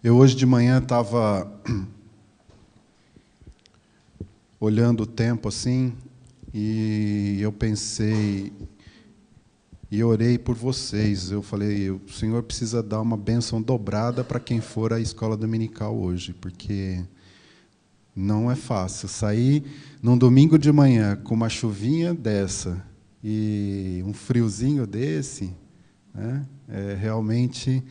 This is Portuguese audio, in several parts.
Eu hoje de manhã estava olhando o tempo assim e eu pensei e orei por vocês. Eu falei, o Senhor precisa dar uma bênção dobrada para quem for à escola dominical hoje, porque não é fácil sair num domingo de manhã com uma chuvinha dessa e um friozinho desse, né? Realmente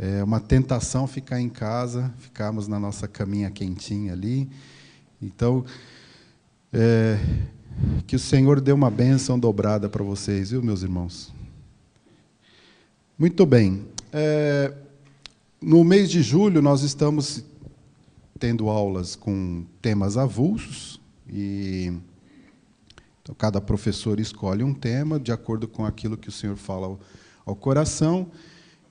é uma tentação ficar em casa, ficarmos na nossa caminha quentinha ali. Então, que o Senhor dê uma bênção dobrada para vocês, viu, meus irmãos? Muito bem. No mês de julho, nós estamos tendo aulas com temas avulsos, e então, cada professor escolhe um tema de acordo com aquilo que o Senhor fala ao coração.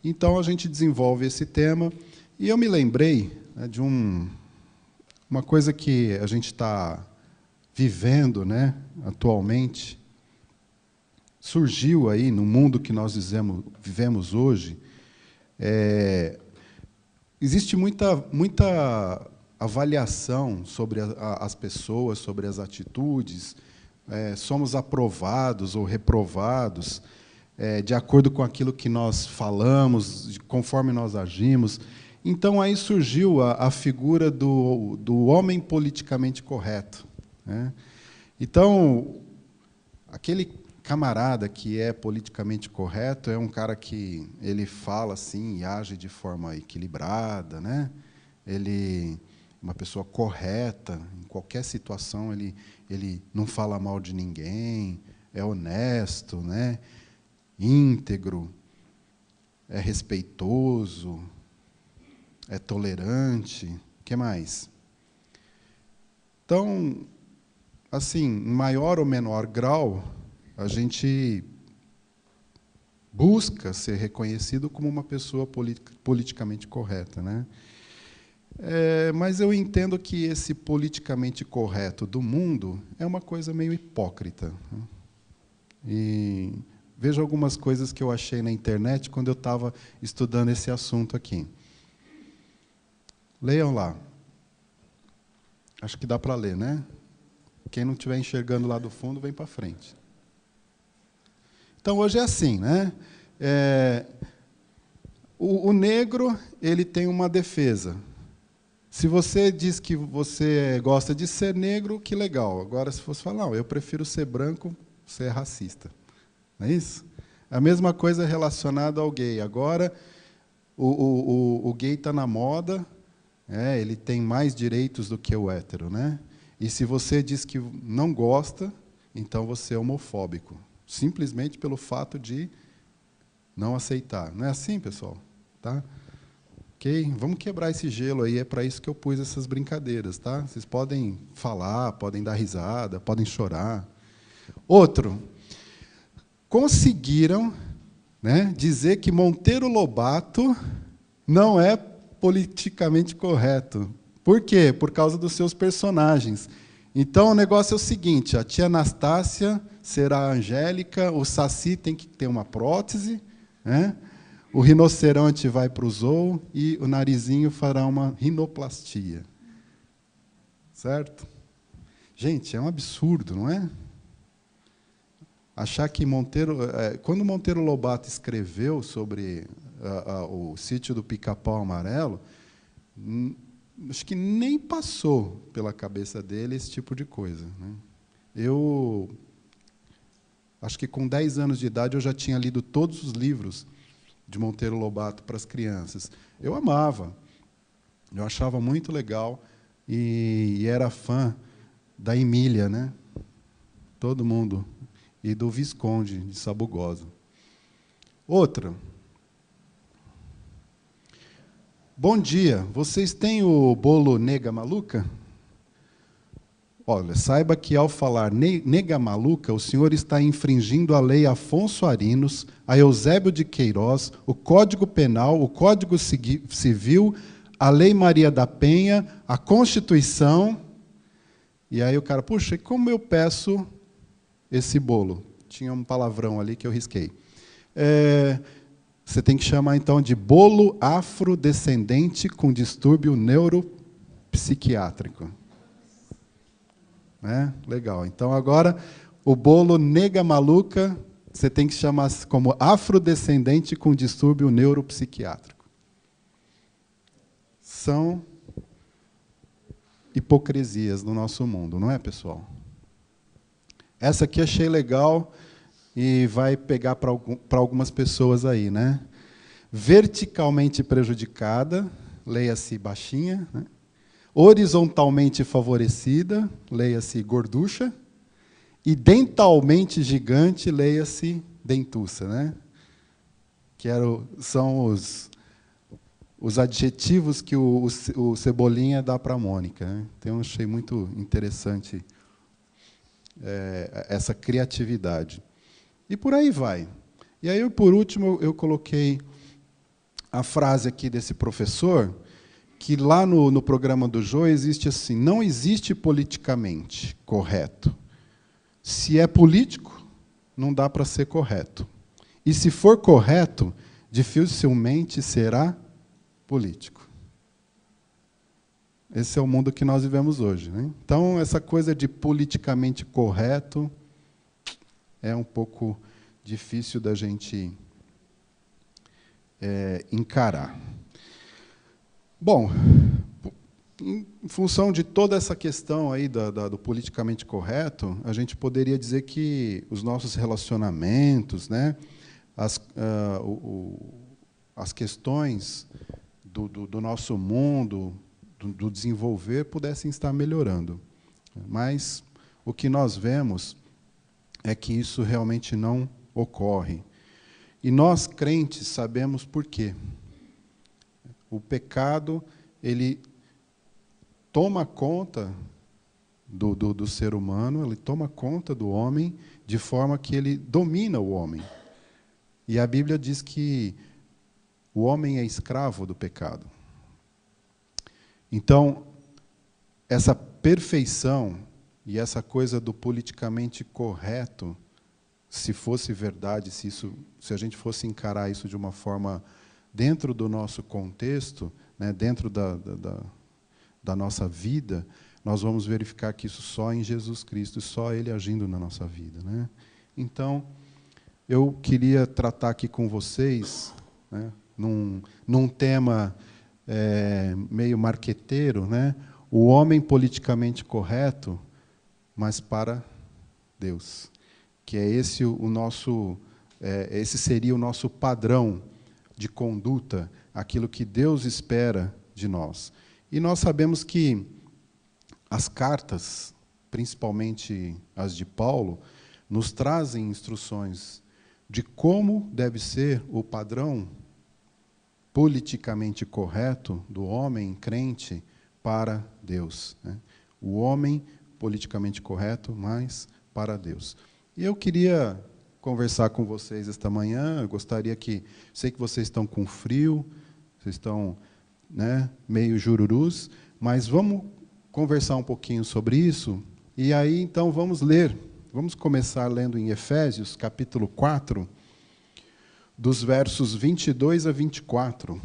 Então, a gente desenvolve esse tema, e eu me lembrei, né, de uma coisa que a gente está vivendo, né, atualmente. Surgiu aí, no mundo que nós vivemos hoje, existe muita avaliação sobre as pessoas, sobre as atitudes, somos aprovados ou reprovados, de acordo com aquilo que nós falamos, conforme nós agimos. Então, aí surgiu a figura do homem politicamente correto, né? Então, aquele camarada que é politicamente correto é um cara que ele fala assim e age de forma equilibrada, né? Ele é uma pessoa correta, em qualquer situação ele não fala mal de ninguém, é honesto, né? Íntegro, é respeitoso, é tolerante. O que mais? Então, assim, em maior ou menor grau, a gente busca ser reconhecido como uma pessoa politicamente correta, né? Mas eu entendo que esse politicamente correto do mundo é uma coisa meio hipócrita, né? E vejo algumas coisas que eu achei na internet quando eu estava estudando esse assunto aqui. Leiam lá. Acho que dá para ler, né? Quem não estiver enxergando lá do fundo, vem para frente. Então, hoje é assim, né? O negro ele tem uma defesa. Se você diz que você gosta de ser negro, que legal. Agora, se fosse falar, não, eu prefiro ser branco, você é racista. Não é isso? A mesma coisa relacionada ao gay. Agora, o gay está na moda, ele tem mais direitos do que o hétero, né? E se você diz que não gosta, então você é homofóbico, simplesmente pelo fato de não aceitar. Não é assim, pessoal? Tá? Ok? Vamos quebrar esse gelo aí, é para isso que eu pus essas brincadeiras, tá? Vocês podem falar, podem dar risada, podem chorar. Outro, conseguiram, né, dizer que Monteiro Lobato não é politicamente correto. Por quê? Por causa dos seus personagens. Então, o negócio é o seguinte, a tia Anastácia será a Angélica, o Saci tem que ter uma prótese, né? O rinoceronte vai para o zoo e o narizinho fará uma rinoplastia. Certo? Gente, é um absurdo, não é? Achar que Monteiro... quando Monteiro Lobato escreveu sobre o sítio do Pica-Pau Amarelo, acho que nem passou pela cabeça dele esse tipo de coisa, né? Eu acho que com 10 anos de idade eu já tinha lido todos os livros de Monteiro Lobato para as crianças. Eu amava, eu achava muito legal e era fã da Emília, né? Todo mundo. E do Visconde de Sabugosa. Outra. Bom dia, vocês têm o bolo nega maluca? Olha, saiba que ao falar nega maluca, o senhor está infringindo a lei Afonso Arinos, a Eusébio de Queiroz, o Código Penal, o Código Civil, a Lei Maria da Penha, a Constituição. E aí o cara, puxa, e como eu peço esse bolo? Tinha um palavrão ali que eu risquei. Você tem que chamar, então, de bolo afrodescendente com distúrbio neuropsiquiátrico. Né? Legal. Então, agora, o bolo nega maluca, você tem que chamar como afrodescendente com distúrbio neuropsiquiátrico. São hipocrisias no nosso mundo, não é, pessoal? Essa aqui achei legal e vai pegar para algumas pessoas aí, né? Verticalmente prejudicada, leia-se baixinha, né? Horizontalmente favorecida, leia-se gorducha, e dentalmente gigante, leia-se dentuça, né? Que são os adjetivos que o Cebolinha dá para a Mônica, né? Então, eu achei muito interessante essa criatividade. E por aí vai. E aí, por último, eu coloquei a frase aqui desse professor, que lá no programa do Jô existe assim: não existe politicamente correto. Se é político, não dá para ser correto. E se for correto, dificilmente será político. Esse é o mundo que nós vivemos hoje, né? Então, essa coisa de politicamente correto é um pouco difícil da gente encarar. Bom, em função de toda essa questão aí do politicamente correto, a gente poderia dizer que os nossos relacionamentos, né, as questões do nosso mundo, do desenvolver, pudessem estar melhorando. Mas o que nós vemos é que isso realmente não ocorre. E nós, crentes, sabemos por quê. O pecado, ele toma conta do ser humano, ele toma conta do homem, de forma que ele domina o homem. E a Bíblia diz que o homem é escravo do pecado. Então, essa perfeição e essa coisa do politicamente correto, se fosse verdade, se a gente fosse encarar isso de uma forma dentro do nosso contexto, né, dentro da nossa vida, nós vamos verificar que isso só em Jesus Cristo, só Ele agindo na nossa vida, né? Então, eu queria tratar aqui com vocês, né, num tema meio marqueteiro, né, o homem politicamente correto, mas para Deus, que é esse esse seria o nosso padrão de conduta, aquilo que Deus espera de nós. E nós sabemos que as cartas, principalmente as de Paulo, nos trazem instruções de como deve ser o padrão politicamente correto do homem crente para Deus, né? O homem politicamente correto, mas para Deus. E eu queria conversar com vocês esta manhã. Eu gostaria sei que vocês estão com frio, vocês estão, né, meio jururus, mas vamos conversar um pouquinho sobre isso. E aí, então, vamos começar lendo em Efésios, capítulo 4, dos versos 22 a 24.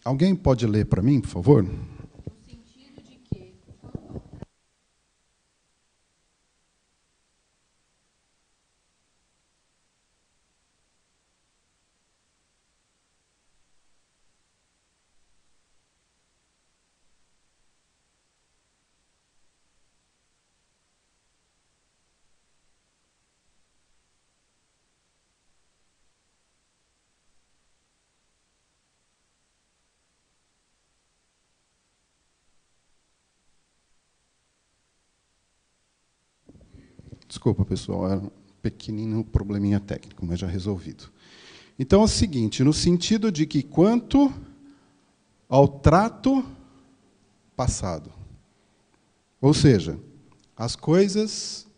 Alguém pode ler para mim, por favor? Desculpa, pessoal, era um pequenino probleminha técnico, mas já resolvido. Então é o seguinte, no sentido de que quanto ao trato passado, ou seja, as coisas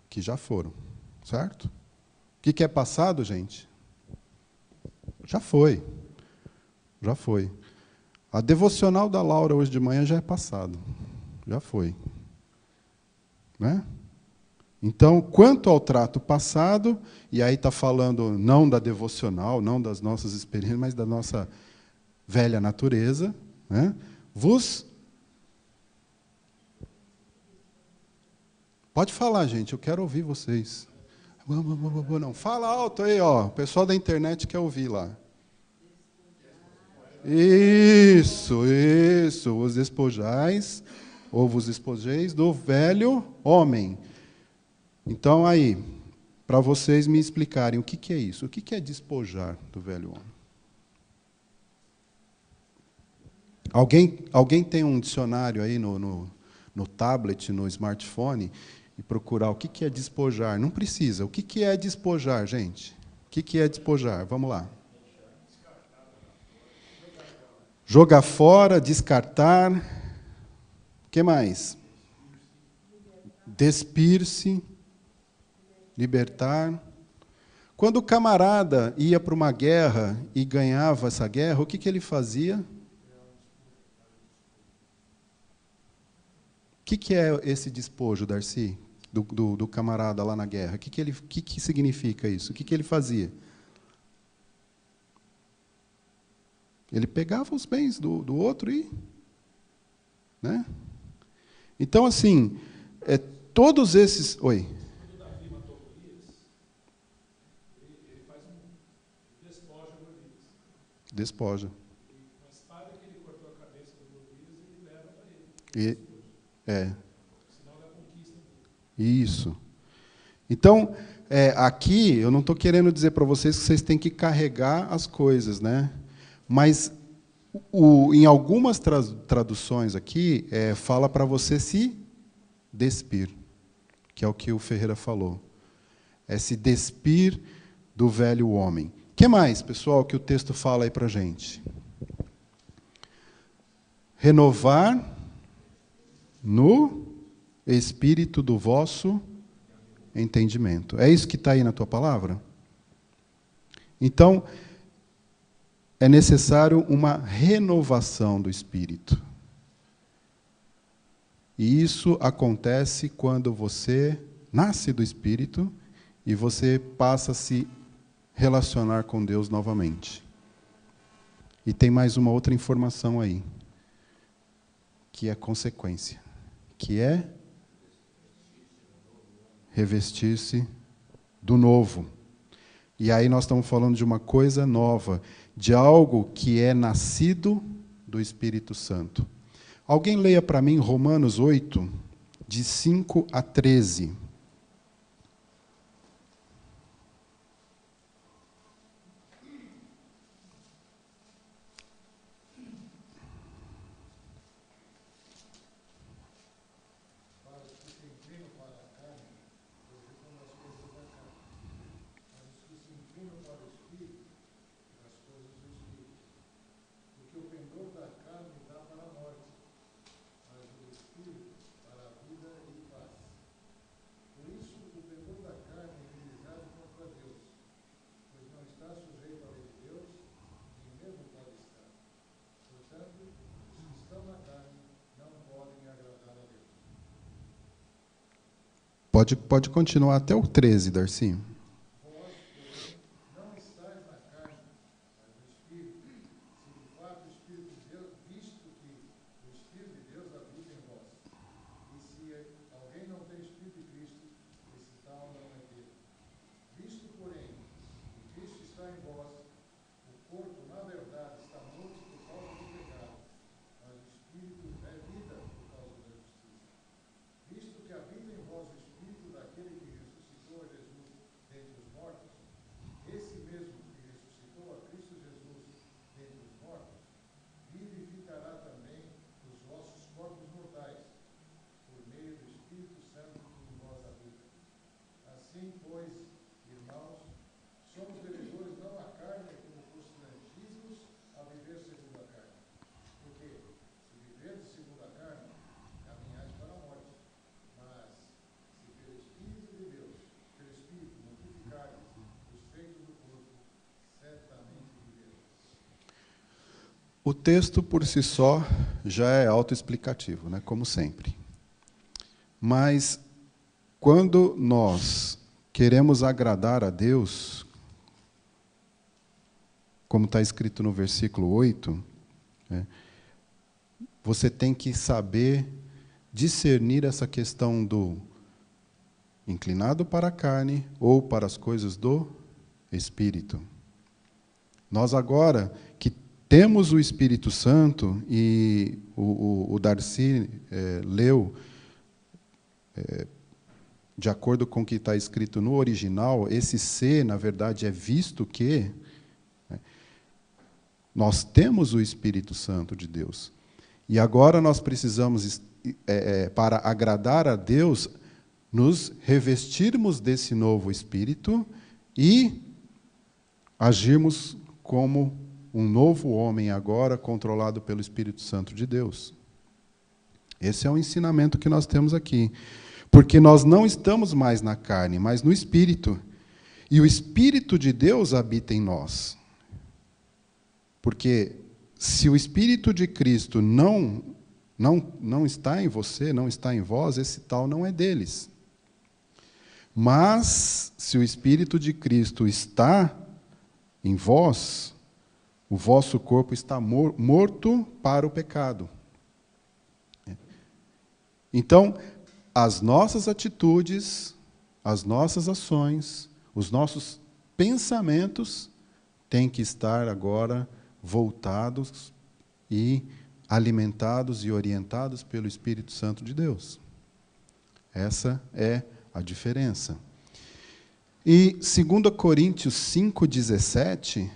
que já foram, certo? O que é passado, gente? Já foi. Já foi. A devocional da Laura hoje de manhã já é passado. Já foi. né? Então, quanto ao trato passado, e aí está falando não da devocional, não das nossas experiências, mas da nossa velha natureza, né? Pode falar, gente, eu quero ouvir vocês. Não, fala alto aí, ó. O pessoal da internet quer ouvir lá. Isso, os despojais, ou vos despojeis do velho homem. Então, aí, para vocês me explicarem o que é isso, o que é despojar do velho homem? Alguém tem um dicionário aí no tablet, no smartphone, e procurar o que é despojar? Não precisa. O que é despojar, gente? O que é despojar? Vamos lá. Jogar fora, descartar. O que mais? Despir-se, libertar. Quando o camarada ia para uma guerra e ganhava essa guerra, o que ele fazia? O que é esse despojo, Darcy, do camarada lá na guerra? O que significa isso? O que ele fazia? Ele pegava os bens do outro e... né? Então, assim, todos esses... Oi. Quando Davi matou Golias, ele faz despoja Golias. Despoja. E com a espada que ele cortou a cabeça do Golias, ele leva para ele. Sinal da conquista dele. Isso. Então, aqui, eu não estou querendo dizer para vocês que vocês têm que carregar as coisas, né? Mas, em algumas traduções aqui, fala para você se despir, que é o que o Ferreira falou. É se despir do velho homem. O que mais, pessoal, que o texto fala aí para a gente? Renovar no espírito do vosso entendimento. É isso que está aí na tua palavra? Então, é necessário uma renovação do espírito. E isso acontece quando você nasce do espírito e você passa a se relacionar com Deus novamente. E tem mais uma outra informação aí, que é consequência, que é revestir-se do novo. E aí nós estamos falando de uma coisa nova, de algo que é nascido do Espírito Santo. Alguém leia para mim Romanos 8, de 5 a 13. Pode continuar até o 13, Darcy. O texto, por si só, já é autoexplicativo, né, como sempre. Mas quando nós queremos agradar a Deus, como está escrito no versículo 8, né, você tem que saber discernir essa questão do inclinado para a carne ou para as coisas do Espírito. Nós agora que temos o Espírito Santo, e o Darcy leu, de acordo com o que está escrito no original, esse ser, na verdade, é visto que, né, nós temos o Espírito Santo de Deus. E agora nós precisamos, para agradar a Deus, nos revestirmos desse novo Espírito e agirmos como um novo homem agora, controlado pelo Espírito Santo de Deus. Esse é o ensinamento que nós temos aqui. Porque nós não estamos mais na carne, mas no Espírito. E o Espírito de Deus habita em nós. Porque se o Espírito de Cristo não está em você, não está em vós, esse tal não é deles. Mas, se o Espírito de Cristo está em vós, o vosso corpo está morto para o pecado. Então, as nossas atitudes, as nossas ações, os nossos pensamentos têm que estar agora voltados e alimentados e orientados pelo Espírito Santo de Deus. Essa é a diferença. E 2 Coríntios 5,17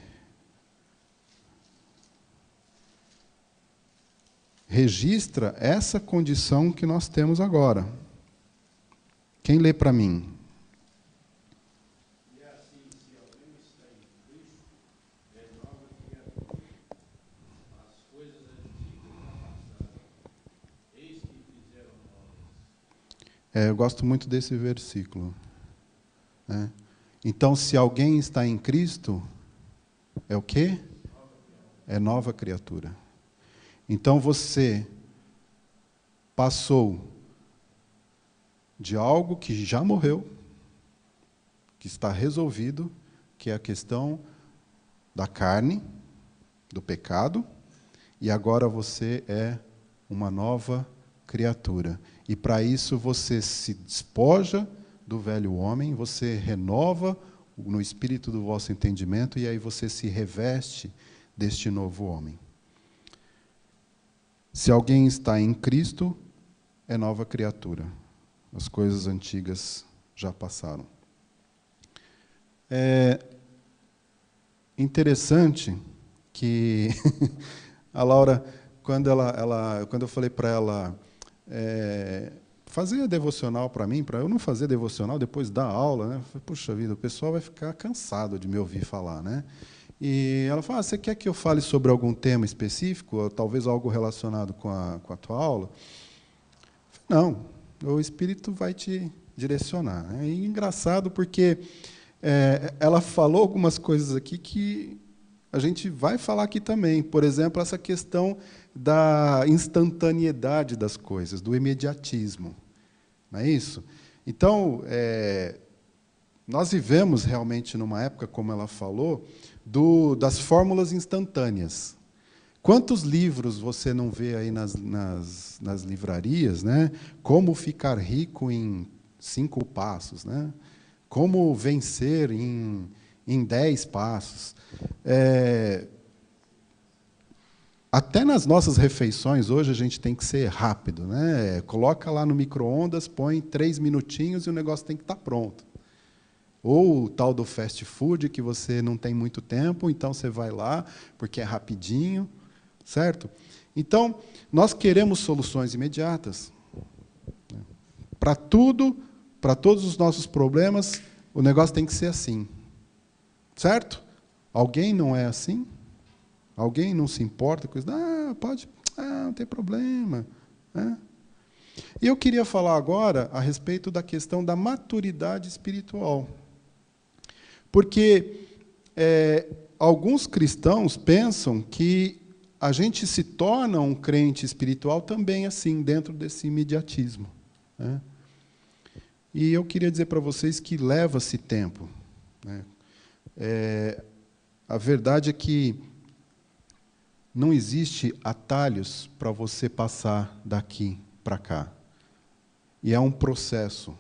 registra essa condição que nós temos agora. Quem lê para mim? E assim, se alguém está em Cristo, é nova criatura. As coisas antigas já passaram, eis que fizeram novas. Eu gosto muito desse versículo, né? Então, se alguém está em Cristo, é o quê? É nova criatura. Então, você passou de algo que já morreu, que está resolvido, que é a questão da carne, do pecado, e agora você é uma nova criatura. E para isso você se despoja do velho homem, você renova no espírito do vosso entendimento, e aí você se reveste deste novo homem. Se alguém está em Cristo, é nova criatura. As coisas antigas já passaram. É interessante que a Laura, quando eu falei para ela fazer a devocional para mim, para eu não fazer devocional depois da aula, né? Eu falei, puxa vida, o pessoal vai ficar cansado de me ouvir falar, né? E ela falou, você quer que eu fale sobre algum tema específico, ou talvez algo relacionado com a tua aula? Eu falei, não. O Espírito vai te direcionar. É engraçado porque ela falou algumas coisas aqui que a gente vai falar aqui também. Por exemplo, essa questão da instantaneidade das coisas, do imediatismo. Não é isso? Então, nós vivemos realmente numa época, como ela falou, das fórmulas instantâneas. Quantos livros você não vê aí nas livrarias, né? Como ficar rico em 5 passos, né? Como vencer em 10 passos. Até nas nossas refeições, hoje, a gente tem que ser rápido, né? Coloca lá no micro-ondas, põe 3 minutinhos e o negócio tem que estar pronto. Ou o tal do fast food, que você não tem muito tempo, então você vai lá, porque é rapidinho. Certo? Então, nós queremos soluções imediatas. Para tudo, para todos os nossos problemas, o negócio tem que ser assim. Certo? Alguém não é assim? Alguém não se importa com isso? Pode, não tem problema. Né? E eu queria falar agora a respeito da questão da maturidade espiritual. Porque alguns cristãos pensam que a gente se torna um crente espiritual também assim, dentro desse imediatismo, né? E eu queria dizer para vocês que leva-se tempo, né? A verdade é que não existe atalhos para você passar daqui para cá. E é um processo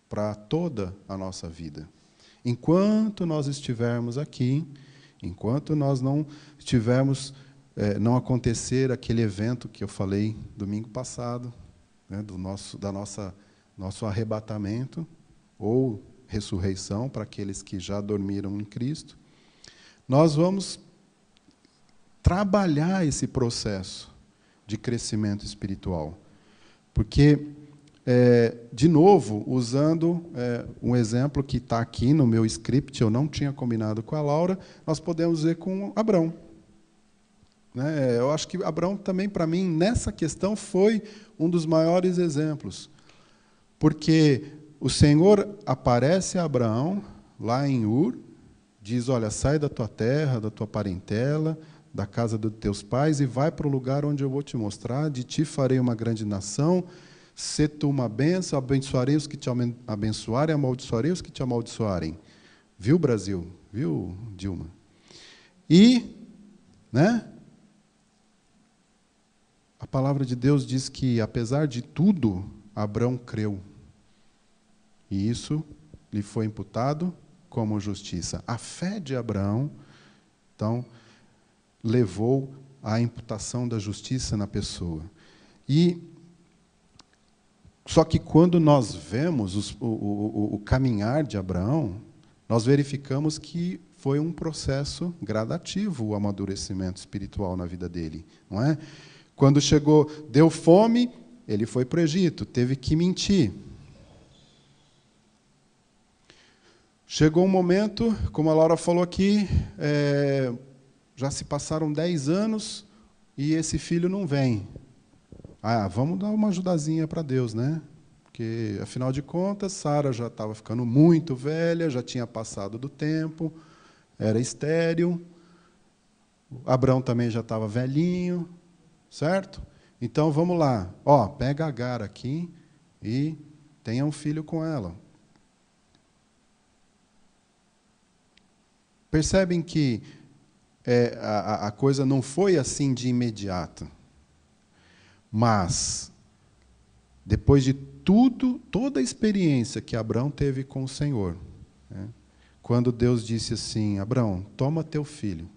para toda a nossa vida. Enquanto nós estivermos aqui, enquanto nós não estivermos, não acontecer aquele evento que eu falei domingo passado, né, nosso arrebatamento ou ressurreição para aqueles que já dormiram em Cristo, nós vamos trabalhar esse processo de crescimento espiritual. Porque, de novo, usando um exemplo que está aqui no meu script, eu não tinha combinado com a Laura, nós podemos ver com Abrão. Né? Eu acho que Abrão também, para mim, nessa questão, foi um dos maiores exemplos. Porque o Senhor aparece a Abraão, lá em Ur, diz, olha, sai da tua terra, da tua parentela, da casa dos teus pais, e vai para o lugar onde eu vou te mostrar, de ti farei uma grande nação, sê tu uma bênção, abençoarei os que te abençoarem, amaldiçoarei os que te amaldiçoarem. Viu, Brasil? Viu, Dilma? E, né, a palavra de Deus diz que, apesar de tudo, Abrão creu. E isso lhe foi imputado como justiça. A fé de Abraão, então, levou à imputação da justiça na pessoa. Só que quando nós vemos o caminhar de Abraão, nós verificamos que foi um processo gradativo o amadurecimento espiritual na vida dele, não é? Quando chegou, deu fome, ele foi para o Egito, teve que mentir. Chegou um momento, como a Laura falou aqui, já se passaram 10 anos e esse filho não vem. Vamos dar uma ajudazinha para Deus, né? Porque, afinal de contas, Sara já estava ficando muito velha, já tinha passado do tempo, era estéril. Abrão também já estava velhinho, certo? Então, vamos lá. Pega Agar aqui e tenha um filho com ela. Percebem que a coisa não foi assim de imediato. Mas, depois de toda a experiência que Abrão teve com o Senhor, né, quando Deus disse assim, Abrão, toma teu filho,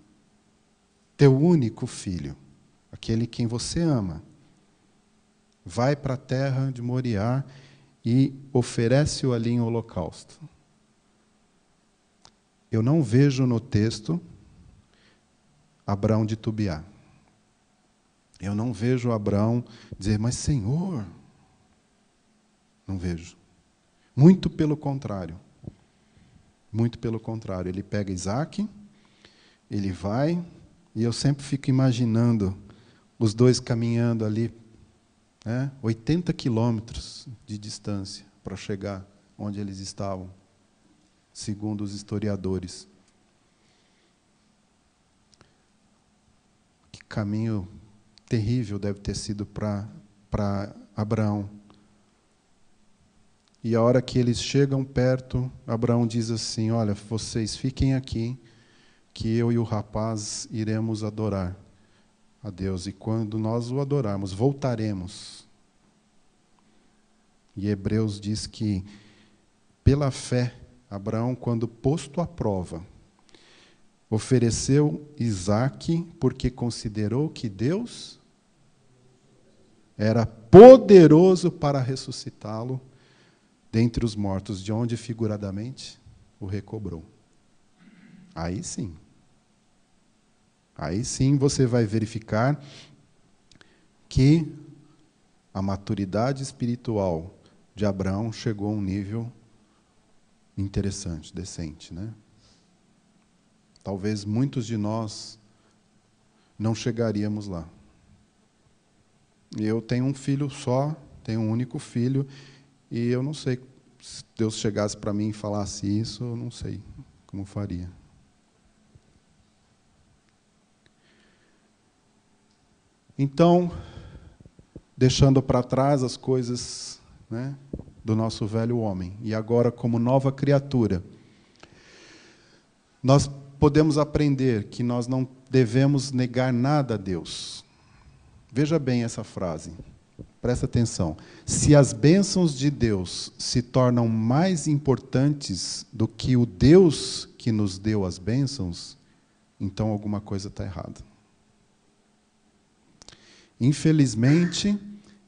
teu único filho, aquele quem você ama, vai para a terra de Moriá e oferece-o ali em holocausto. Eu não vejo no texto Abrão titubear. Eu não vejo Abrão dizer, mas Senhor, não vejo. Muito pelo contrário. Muito pelo contrário. Ele pega Isaac, ele vai, e eu sempre fico imaginando os dois caminhando ali, 80 quilômetros de distância para chegar onde eles estavam, segundo os historiadores. Que caminho terrível deve ter sido para Abraão. E a hora que eles chegam perto, Abraão diz assim, olha, vocês fiquem aqui, que eu e o rapaz iremos adorar a Deus. E quando nós o adorarmos, voltaremos. E Hebreus diz que, pela fé, Abraão, quando posto à prova, ofereceu Isaque porque considerou que Deus era poderoso para ressuscitá-lo dentre os mortos, de onde, figuradamente, o recobrou. Aí sim você vai verificar que a maturidade espiritual de Abraão chegou a um nível interessante, decente, né? Talvez muitos de nós não chegaríamos lá. Eu tenho um filho só, tenho um único filho, e eu não sei, se Deus chegasse para mim e falasse isso, eu não sei como faria. Então, deixando para trás as coisas, né, do nosso velho homem, e agora, como nova criatura, nós podemos aprender que nós não devemos negar nada a Deus. Veja bem essa frase, presta atenção. Se as bênçãos de Deus se tornam mais importantes do que o Deus que nos deu as bênçãos, então alguma coisa está errada. Infelizmente,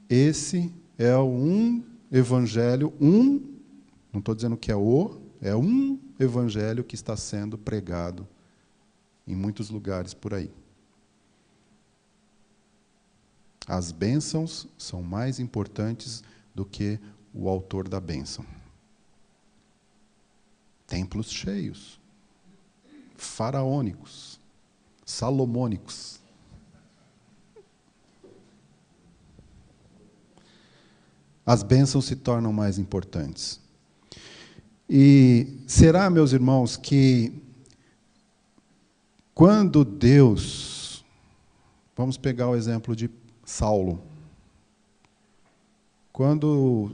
esse é um evangelho, não estou dizendo que é um evangelho que está sendo pregado em muitos lugares por aí. As bênçãos são mais importantes do que o autor da bênção. Templos cheios, faraônicos, salomônicos. As bênçãos se tornam mais importantes. E será, meus irmãos, que quando Deus... Vamos pegar o exemplo de Saulo. Quando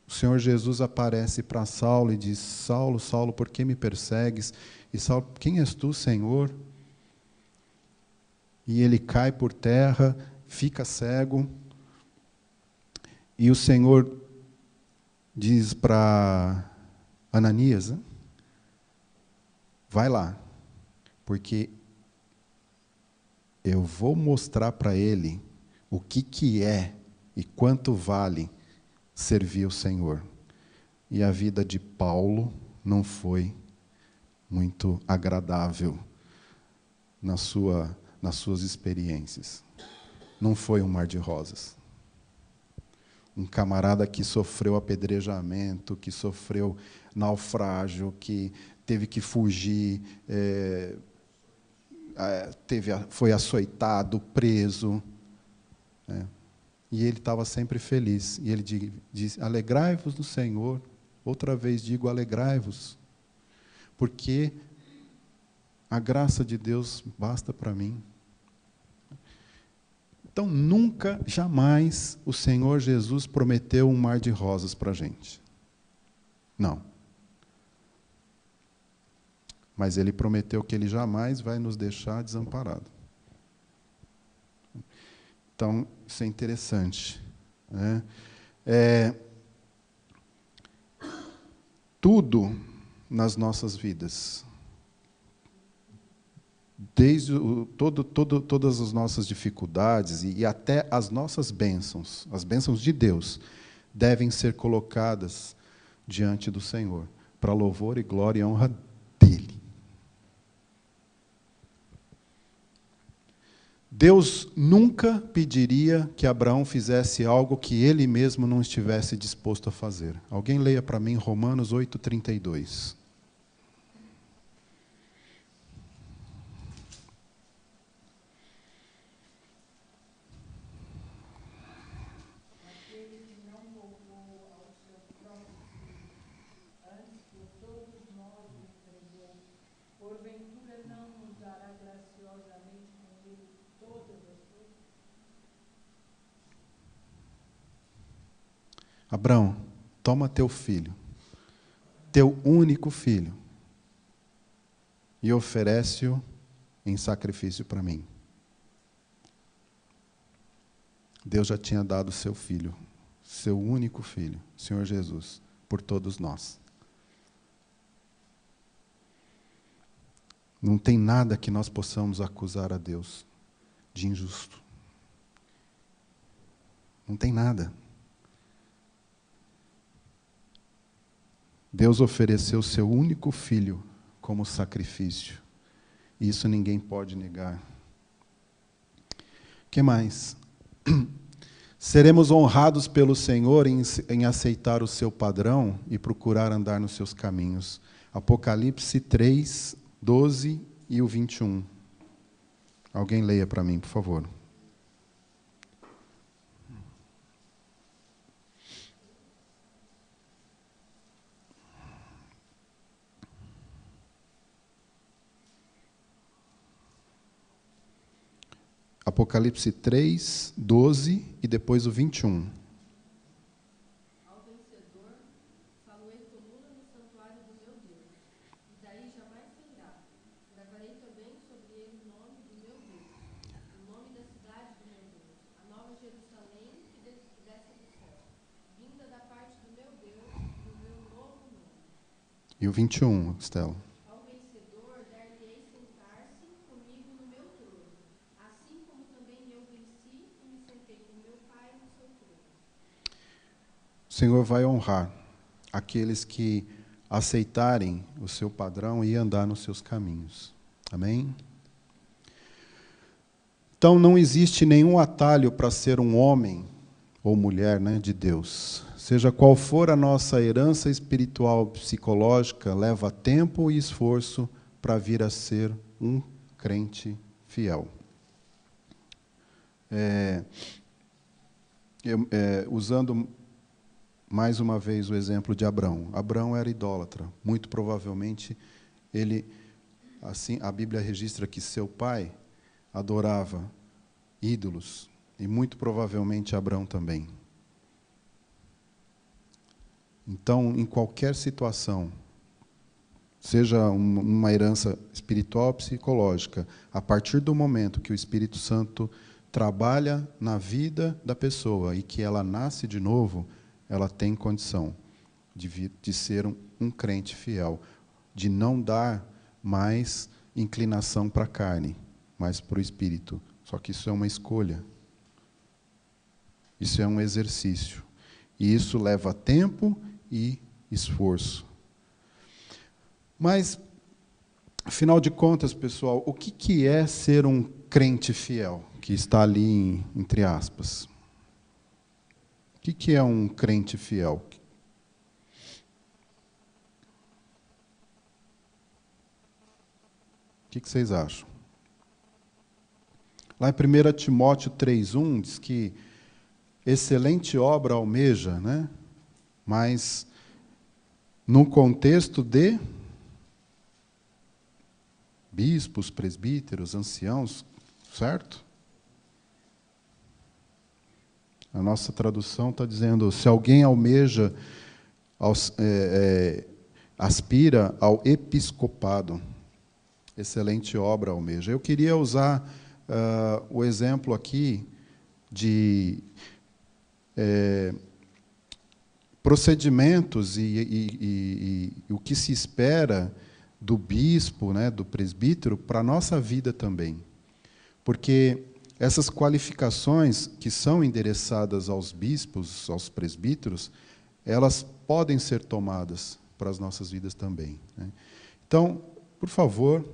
o Senhor Jesus aparece para Saulo e diz: Saulo, Saulo, por que me persegues? E Saulo: quem és tu, Senhor? E ele cai por terra, fica cego. E o Senhor diz para Ananias, né? Vai lá, porque eu vou mostrar para ele o que é e quanto vale servir o Senhor. E a vida de Paulo não foi muito agradável nas suas experiências. Não foi um mar de rosas. Um camarada que sofreu apedrejamento, que sofreu naufrágio, que teve que fugir, foi açoitado, preso. E ele estava sempre feliz. E ele diz: alegrai-vos no Senhor. Outra vez digo: alegrai-vos. Porque a graça de Deus basta para mim. Então, nunca, jamais, o Senhor Jesus prometeu um mar de rosas para a gente. Não. Mas Ele prometeu que Ele jamais vai nos deixar desamparados. Então, isso é interessante, né? Tudo nas nossas vidas, desde todas as nossas dificuldades e até as nossas bênçãos, as bênçãos de Deus, devem ser colocadas diante do Senhor, para louvor e glória e honra dEle. Deus nunca pediria que Abraão fizesse algo que ele mesmo não estivesse disposto a fazer. Alguém leia para mim Romanos 8:32. Abraão, toma teu filho, teu único filho, e oferece-o em sacrifício para mim. Deus já tinha dado seu filho, seu único filho, Senhor Jesus, por todos nós. Não tem nada que nós possamos acusar a Deus de injusto. Não tem nada. Deus ofereceu seu único filho como sacrifício. E isso ninguém pode negar. O que mais? Seremos honrados pelo Senhor em aceitar o seu padrão e procurar andar nos seus caminhos. Apocalipse 3, 12 e o 21. Alguém leia para mim, por favor. Apocalipse 3, 12 e depois o 21. Ao vencedor E o 21, Estela. Ao vencedor, dar-lhe-ei sentar-se comigo no meu trono, assim como também eu venci e me sentei com meu Pai no seu trono. O Senhor vai honrar aqueles que aceitarem o seu padrão e andar nos seus caminhos. Amém? Então, não existe nenhum atalho para ser um homem ou mulher, né, de Deus. Seja qual for a nossa herança espiritual, psicológica, leva tempo e esforço para vir a ser um crente fiel. Usando mais uma vez o exemplo de Abraão. Abraão era idólatra. Muito provavelmente ele, assim, a Bíblia registra que seu pai adorava ídolos, e muito provavelmente Abraão também. Então, em qualquer situação, seja uma herança espiritual ou psicológica, a partir do momento que o Espírito Santo trabalha na vida da pessoa e que ela nasce de novo, ela tem condição de ser um crente fiel, de não dar mais inclinação para a carne, mas para o Espírito. Só que isso é uma escolha. Isso é um exercício. E isso leva tempo e esforço. Mas, afinal de contas, pessoal, o que é ser um crente fiel? Que está ali entre aspas. O que é um crente fiel? O que vocês acham? Lá em 1 Timóteo 3,1 diz que excelente obra almeja, né? Mas no contexto de bispos, presbíteros, anciãos, certo? A nossa tradução está dizendo, se alguém almeja, aspira ao episcopado, excelente obra almeja. Eu queria usar o exemplo aqui de procedimentos e o que se espera do bispo, né, do presbítero, para a nossa vida também. Porque essas qualificações que são endereçadas aos bispos, aos presbíteros, elas podem ser tomadas para as nossas vidas também, né? Então, por favor,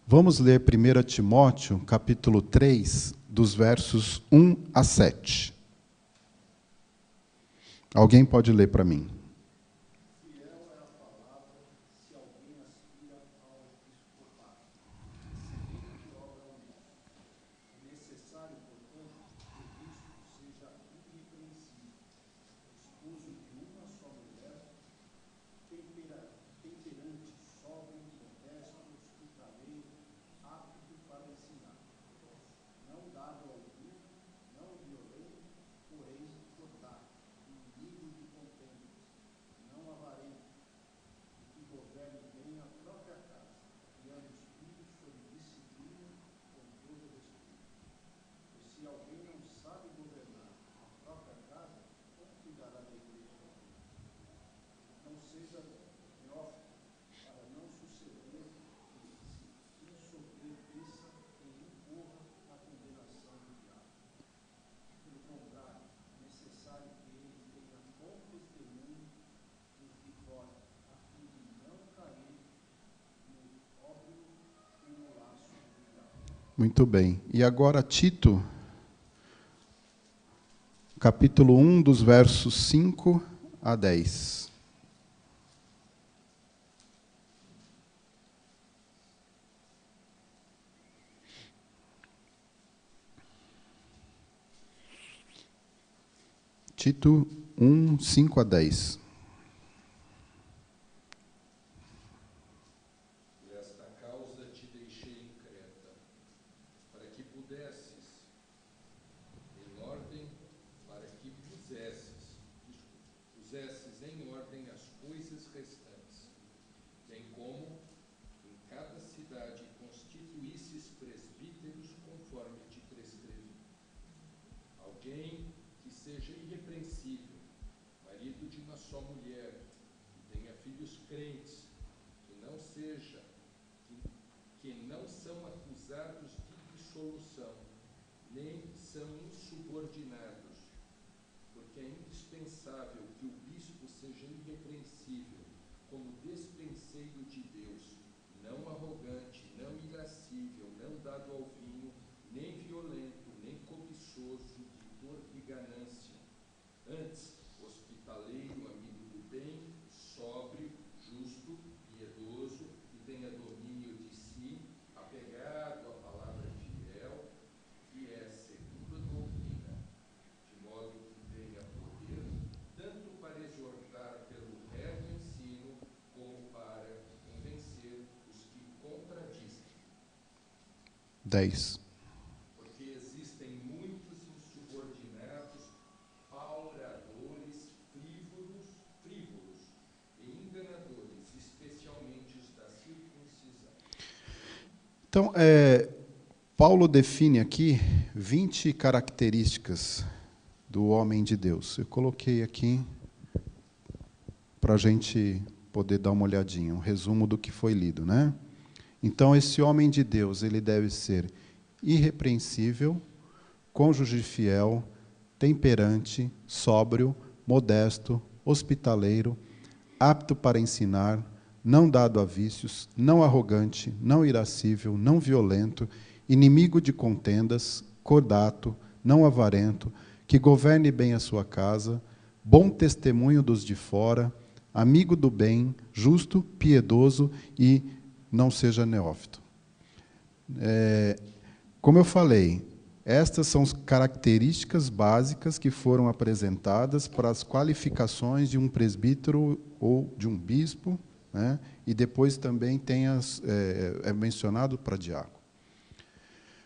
vamos ler 1 Timóteo, capítulo 3, dos versos 1 a 7. Alguém pode ler para mim? Fiel é a palavra se alguém aspira ao episcopado. Excelente obra almeja. É necessário, portanto, que o bispo seja irrepreensível, esposo de uma só mulher, temperante, sóbrio, modesto, hospitaleiro, apto para ensinar, não dado ao vinho, não violento, porém cordato, inimigo de contendas, não avarento, e que governe bem a própria casa, criando os filhos sob disciplina com todo respeito. Pois se alguém não sabe governar a própria casa, como cuidará da igreja? Não seja neófito, para não suceder que se ensoberbeça e incorra na condenação do diabo. Pelo contrário, é necessário que ele tenha bom testemunho dos de fora, a fim de não cair no óbvio e no laço do diabo. Muito bem. E agora Tito, capítulo 1, dos versos 5 a 10. Tito 1, 5 a 10. Por esta causa te deixei em Creta, para que pusesses em ordem as coisas restantes, bem como em cada cidade constituísses presbíteros conforme te prescrevi. Alguém seja irrepreensível, marido de uma só mulher, que tenha filhos crentes que não são acusados de dissolução, nem são insubordinados, porque é indispensável que o bispo seja irrepreensível, como despenseiro de Deus, não arrogante, não irascível, não dado ao vinho, nem violento, nem cobiçoso de dor e ganância. Antes, hospitaleiro, amigo do bem, sóbrio, justo, piedoso, que tenha domínio de si, apegado à palavra fiel, que é segundo a doutrina, de modo que tenha poder, tanto para exortar pelo reto ensino, como para convencer os que contradizem. 10. Porque existem muitos insubordinados, pauradores, frívolos e enganadores, especialmente os da circuncisão. Então, Paulo define aqui 20 características do homem de Deus. Eu coloquei aqui para a gente poder dar uma olhadinha, um resumo do que foi lido, né? Então, esse homem de Deus, ele deve ser irrepreensível, cônjuge fiel, temperante, sóbrio, modesto, hospitaleiro, apto para ensinar, não dado a vícios, não arrogante, não irascível, não violento, inimigo de contendas, cordato, não avarento, que governe bem a sua casa, bom testemunho dos de fora, amigo do bem, justo, piedoso e não seja neófito. Como eu falei, estas são as características básicas que foram apresentadas para as qualificações de um presbítero ou de um bispo, né? E depois também tem é mencionado para diácono.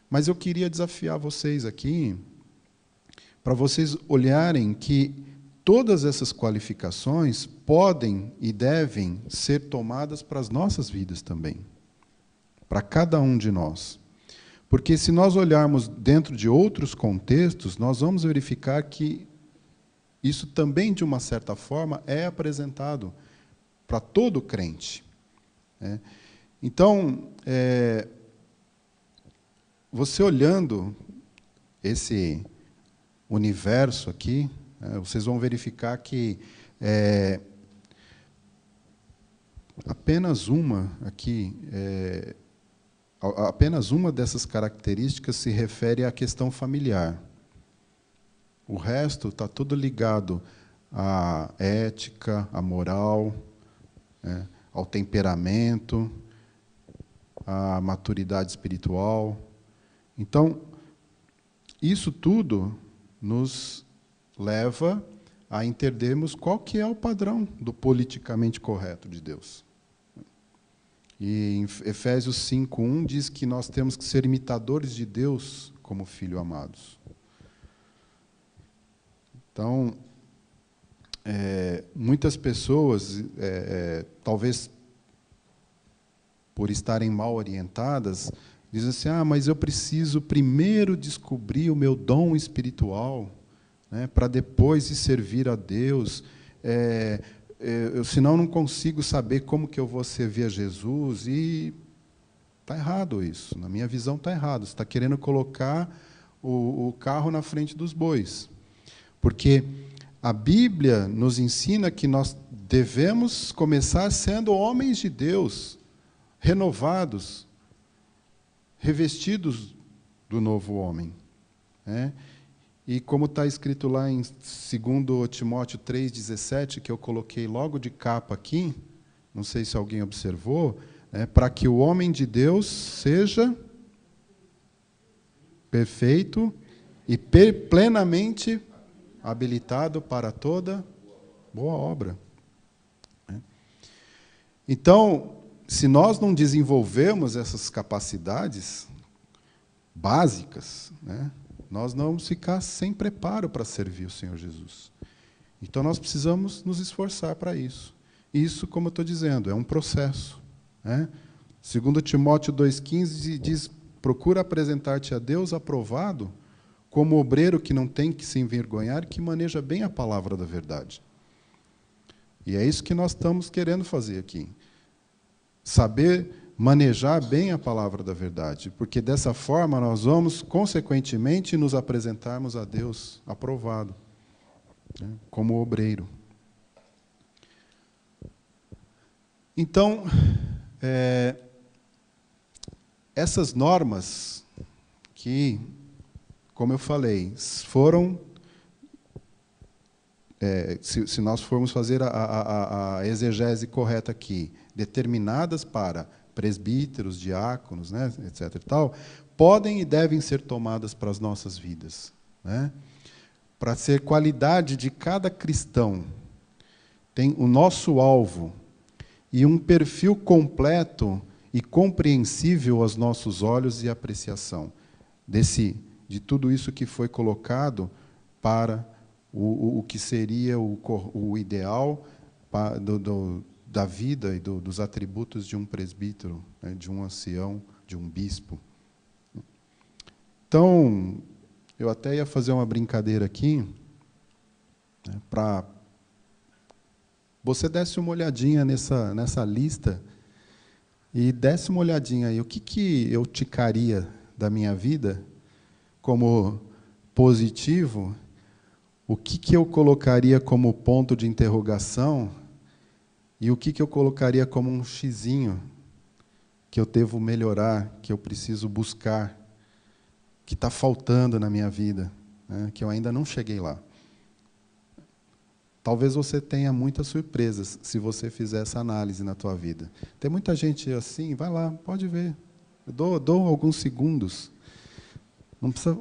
Mas eu queria desafiar vocês aqui, para vocês olharem que todas essas qualificações podem e devem ser tomadas para as nossas vidas também, para cada um de nós. Porque se nós olharmos dentro de outros contextos, nós vamos verificar que isso também, de uma certa forma, é apresentado para todo crente, né? Então, você olhando esse universo aqui, vocês vão verificar que apenas uma aqui, apenas uma dessas características se refere à questão familiar. O resto está tudo ligado à ética, à moral, ao temperamento, à maturidade espiritual. Então, isso tudo nos leva a entendermos qual que é o padrão do politicamente correto de Deus. E em Efésios 5:1 diz que nós temos que ser imitadores de Deus como filhos amados. Então, muitas pessoas, talvez por estarem mal orientadas, dizem assim: mas eu preciso primeiro descobrir o meu dom espiritual, né, para depois ir servir a Deus. Senão não consigo saber como que eu vou servir a Jesus. E está errado isso. Na minha visão está errado. Você está querendo colocar o carro na frente dos bois. Porque a Bíblia nos ensina que nós devemos começar sendo homens de Deus, renovados, revestidos do novo homem, né? E como está escrito lá em 2 Timóteo 3,17, que eu coloquei logo de capa aqui, não sei se alguém observou, para que o homem de Deus seja perfeito e plenamente habilitado para toda boa obra. Então, se nós não desenvolvermos essas capacidades básicas, né, nós não vamos ficar sem preparo para servir o Senhor Jesus. Então, nós precisamos nos esforçar para isso. Isso, como eu estou dizendo, é um processo, né? 2 Timóteo 2,15 diz: procura apresentar-te a Deus aprovado, como obreiro que não tem que se envergonhar, que maneja bem a palavra da verdade. E é isso que nós estamos querendo fazer aqui. Saber manejar bem a palavra da verdade, porque dessa forma nós vamos, consequentemente, nos apresentarmos a Deus aprovado, né, como obreiro. Então, essas normas que, como eu falei, foram, se nós formos fazer a exegese correta aqui, determinadas para presbíteros, diáconos, né, etc. e tal, podem e devem ser tomadas para as nossas vidas, né? Para ser qualidade de cada cristão, tem o nosso alvo e um perfil completo e compreensível aos nossos olhos e apreciação de tudo isso que foi colocado para o que seria o ideal da vida e dos atributos de um presbítero, né, de um ancião, de um bispo. Então, eu até ia fazer uma brincadeira aqui, né, para você desse uma olhadinha nessa lista e desse uma olhadinha aí, o que eu ticaria da minha vida como positivo, o que eu colocaria como ponto de interrogação e o que eu colocaria como um xizinho que eu devo melhorar, que eu preciso buscar, que está faltando na minha vida, né, que eu ainda não cheguei lá. Talvez você tenha muitas surpresas se você fizer essa análise na tua vida. Tem muita gente assim, vai lá, pode ver. Eu dou alguns segundos. Não precisa,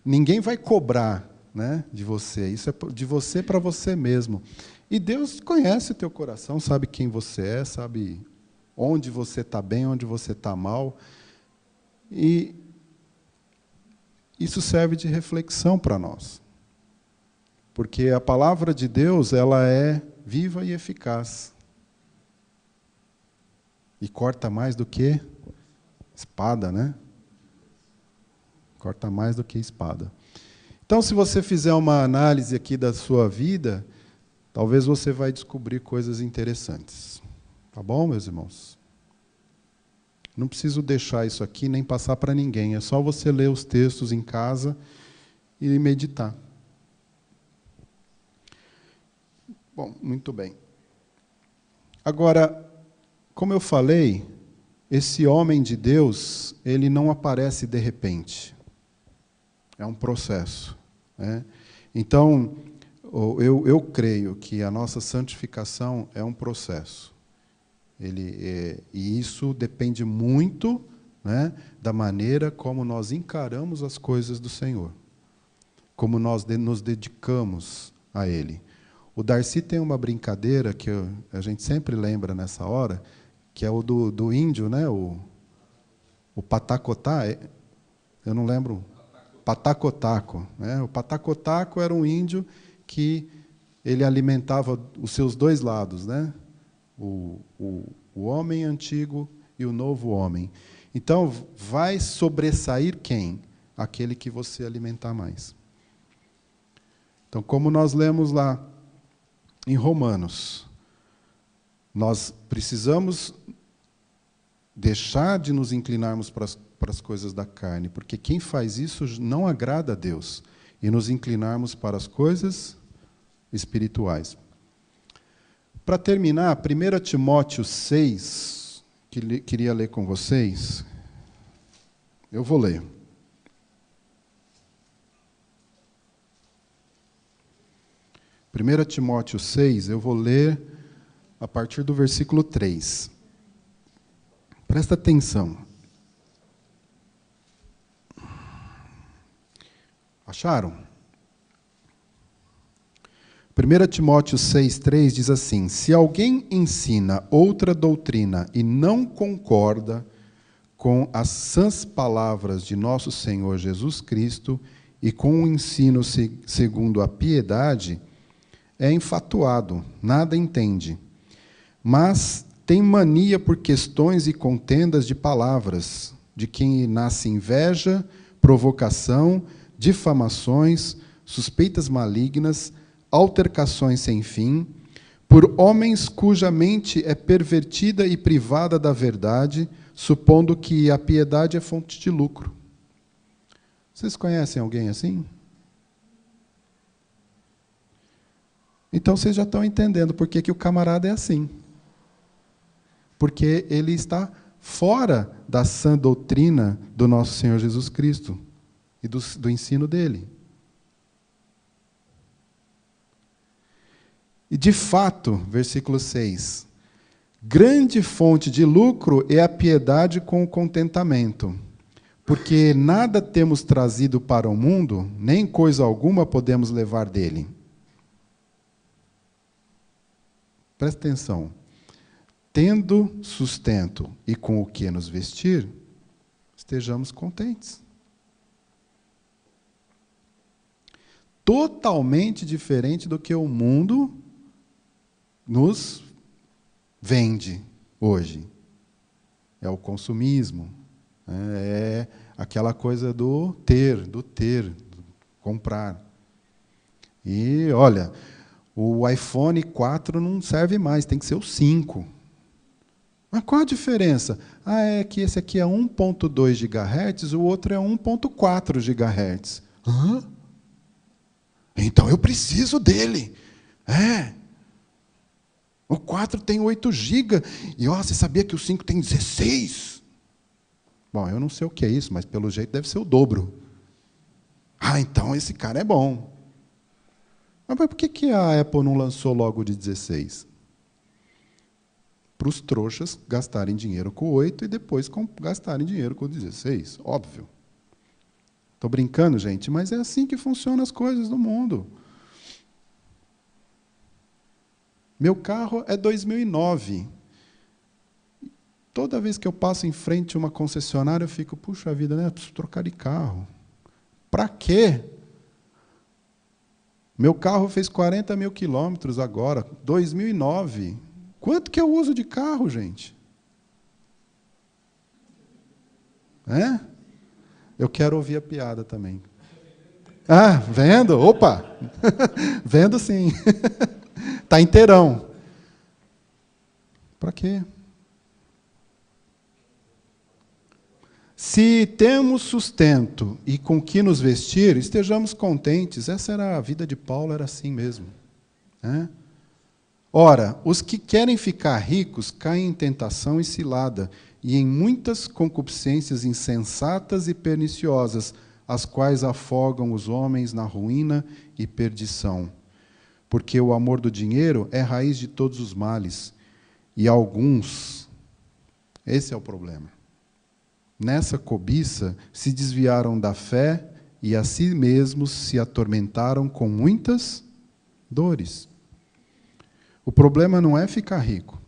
ninguém vai cobrar, né, de você. Isso é de você para você mesmo. E Deus conhece o teu coração, sabe quem você é, sabe onde você está bem, onde você está mal. E isso serve de reflexão para nós. Porque a palavra de Deus, ela é viva e eficaz. E corta mais do que espada, né? Corta mais do que espada. Então, se você fizer uma análise aqui da sua vida, talvez você vai descobrir coisas interessantes. Tá bom, meus irmãos? Não preciso deixar isso aqui nem passar para ninguém. É só você ler os textos em casa e meditar. Bom, muito bem. Agora, como eu falei, esse homem de Deus, ele não aparece de repente. É um processo, né? Então, eu creio que a nossa santificação é um processo. E isso depende muito, né, da maneira como nós encaramos as coisas do Senhor, como nós nos dedicamos a Ele. O Darcy tem uma brincadeira que a gente sempre lembra nessa hora, que é o do índio, né, o patacotá, eu não lembro, patacotaco, né? O patacotaco era um índio que ele alimentava os seus dois lados, né? O homem antigo e o novo homem. Então, vai sobressair quem? Aquele que você alimentar mais. Então, como nós lemos lá em Romanos, nós precisamos deixar de nos inclinarmos para as coisas da carne, porque quem faz isso não agrada a Deus, e nos inclinarmos para as coisas espirituais. Para terminar, 1 Timóteo 6, que queria ler com vocês, eu vou ler. Timóteo 6, eu vou ler a partir do versículo 3. Presta atenção. Acharam? 1 Timóteo 6,3 diz assim: se alguém ensina outra doutrina e não concorda com as sãs palavras de nosso Senhor Jesus Cristo e com o ensino segundo a piedade, é enfatuado, nada entende, mas tem mania por questões e contendas de palavras, de quem nasce inveja, provocação, difamações, suspeitas malignas, altercações sem fim, por homens cuja mente é pervertida e privada da verdade, supondo que a piedade é fonte de lucro. Vocês conhecem alguém assim? Então vocês já estão entendendo por que o camarada é assim. Porque ele está fora da sã doutrina do nosso Senhor Jesus Cristo e do ensino dele. E de fato, versículo 6, grande fonte de lucro é a piedade com o contentamento, porque nada temos trazido para o mundo, nem coisa alguma podemos levar dele. Presta atenção. Tendo sustento e com o que nos vestir, estejamos contentes. Totalmente diferente do que o mundo nos vende hoje. É o consumismo. É aquela coisa do ter, do comprar. E, olha, o iPhone 4 não serve mais, tem que ser o 5. Mas qual a diferença? É que esse aqui é 1.2 GHz, o outro é 1.4 GHz. Hã? Então eu preciso dele. O 4 tem 8 GB. E você sabia que o 5 tem 16? Bom, eu não sei o que é isso, mas pelo jeito deve ser o dobro. Então esse cara é bom. Mas por que a Apple não lançou logo de 16? Para os trouxas gastarem dinheiro com o 8 e depois gastarem dinheiro com o 16. Óbvio. Estou brincando, gente, mas é assim que funcionam as coisas no mundo. Meu carro é 2009. Toda vez que eu passo em frente a uma concessionária, eu fico, puxa vida, né? Eu preciso trocar de carro. Para quê? Meu carro fez 40 mil quilômetros agora, 2009. Quanto que eu uso de carro, gente? Eu quero ouvir a piada também. Vendo? Opa! Vendo sim. Está inteirão. Para quê? Se temos sustento e com que nos vestir, estejamos contentes. Essa era a vida de Paulo, era assim mesmo. Ora, os que querem ficar ricos caem em tentação e cilada, e em muitas concupiscências insensatas e perniciosas, as quais afogam os homens na ruína e perdição. Porque o amor do dinheiro é raiz de todos os males. E alguns, esse é o problema, nessa cobiça se desviaram da fé e a si mesmos se atormentaram com muitas dores. O problema não é ficar rico.